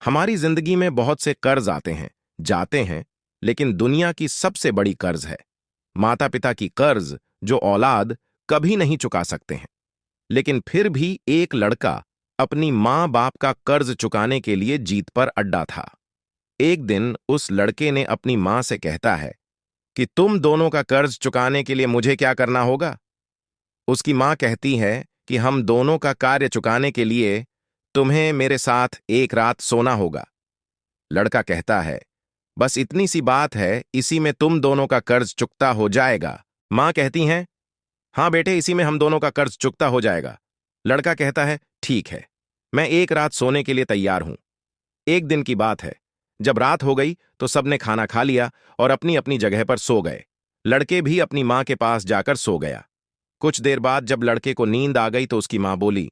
हमारी जिंदगी में बहुत से कर्ज आते हैं, जाते हैं, लेकिन दुनिया की सबसे बड़ी कर्ज है माता पिता की कर्ज, जो औलाद कभी नहीं चुका सकते हैं। लेकिन फिर भी एक लड़का अपनी माँ बाप का कर्ज चुकाने के लिए जीत पर अड्डा था। एक दिन उस लड़के ने अपनी माँ से कहता है कि तुम दोनों का कर्ज चुकाने के लिए मुझे क्या करना होगा। उसकी माँ कहती है कि हम दोनों का कार्य चुकाने के लिए तुम्हें मेरे साथ एक रात सोना होगा। लड़का कहता है, बस इतनी सी बात है, इसी में तुम दोनों का कर्ज चुकता हो जाएगा। माँ कहती हैं, हाँ बेटे, इसी में हम दोनों का कर्ज चुकता हो जाएगा। लड़का कहता है, ठीक है, मैं एक रात सोने के लिए तैयार हूं। एक दिन की बात है, जब रात हो गई तो सबने खाना खा लिया और अपनी अपनी जगह पर सो गए। लड़के भी अपनी माँ के पास जाकर सो गया। कुछ देर बाद जब लड़के को नींद आ गई तो उसकी माँ बोली,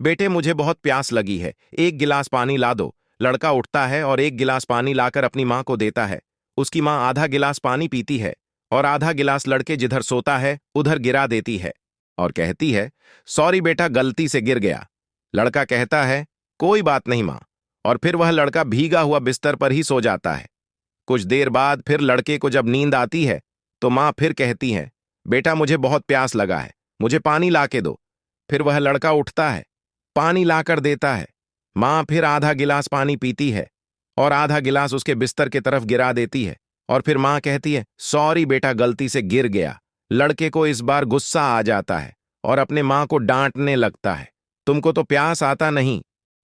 बेटे मुझे बहुत प्यास लगी है, एक गिलास पानी ला दो। लड़का उठता है और एक गिलास पानी लाकर अपनी माँ को देता है। उसकी माँ आधा गिलास पानी पीती है और आधा गिलास लड़के जिधर सोता है उधर गिरा देती है और कहती है, सॉरी बेटा, गलती से गिर गया। लड़का कहता है, कोई बात नहीं माँ, और फिर वह लड़का भीगा हुआ बिस्तर पर ही सो जाता है। कुछ देर बाद फिर लड़के को जब नींद आती है तो माँ फिर कहती है, बेटा मुझे बहुत प्यास लगा है, मुझे पानी ला के दो। फिर वह लड़का उठता है, पानी लाकर देता है। माँ फिर आधा गिलास पानी पीती है और आधा गिलास उसके बिस्तर की तरफ गिरा देती है और फिर माँ कहती है, सॉरी बेटा, गलती से गिर गया। लड़के को इस बार गुस्सा आ जाता है और अपने माँ को डांटने लगता है, तुमको तो प्यास आता नहीं,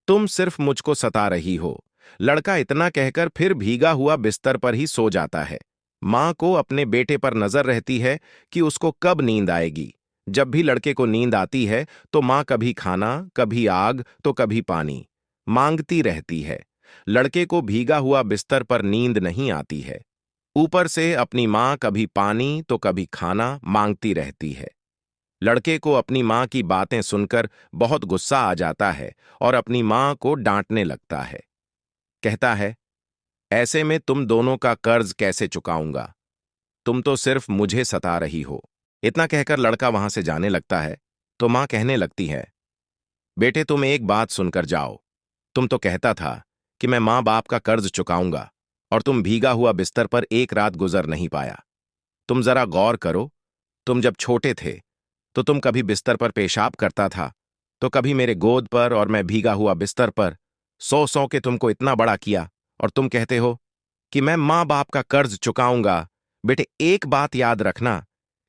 तुम सिर्फ मुझको सता रही हो। लड़का इतना कहकर फिर भीगा हुआ बिस्तर पर ही सो जाता है। माँ को अपने बेटे पर नजर रहती है कि उसको कब नींद आएगी। जब भी लड़के को नींद आती है तो माँ कभी खाना, कभी आग, तो कभी पानी मांगती रहती है। लड़के को भीगा हुआ बिस्तर पर नींद नहीं आती है। ऊपर से अपनी माँ कभी पानी तो कभी खाना मांगती रहती है। लड़के को अपनी माँ की बातें सुनकर बहुत गुस्सा आ जाता है और अपनी माँ को डांटने लगता है। कहता है, ऐसे में तुम दोनों का कर्ज कैसे चुकाऊंगा, तुम तो सिर्फ मुझे सता रही हो। इतना कहकर लड़का वहां से जाने लगता है तो माँ कहने लगती है, बेटे तुम एक बात सुनकर जाओ, तुम तो कहता था कि मैं माँ बाप का कर्ज चुकाऊंगा और तुम भीगा हुआ बिस्तर पर एक रात गुजर नहीं पाया। तुम जरा गौर करो, तुम जब छोटे थे तो तुम कभी बिस्तर पर पेशाब करता था तो कभी मेरे गोद पर, और मैं भीगा हुआ बिस्तर पर सो सो के तुमको इतना बड़ा किया और तुम कहते हो कि मैं माँ बाप का कर्ज चुकाऊंगा। बेटे एक बात याद रखना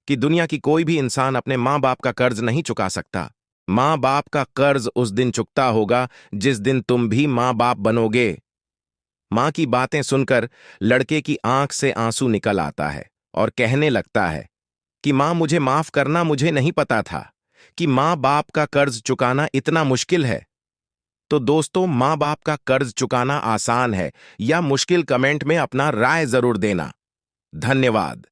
कि दुनिया की कोई भी इंसान अपने माँ बाप का कर्ज नहीं चुका सकता। माँ बाप का कर्ज उस दिन चुकता होगा जिस दिन तुम भी माँ बाप बनोगे। माँ की बातें सुनकर लड़के की आंख से आंसू निकल आता है और कहने लगता है कि माँ मुझे माफ करना, मुझे नहीं पता था कि माँ बाप का कर्ज चुकाना इतना मुश्किल है। तो दोस्तों, माँ बाप का कर्ज चुकाना आसान है या मुश्किल, कमेंट में अपना राय जरूर देना। धन्यवाद।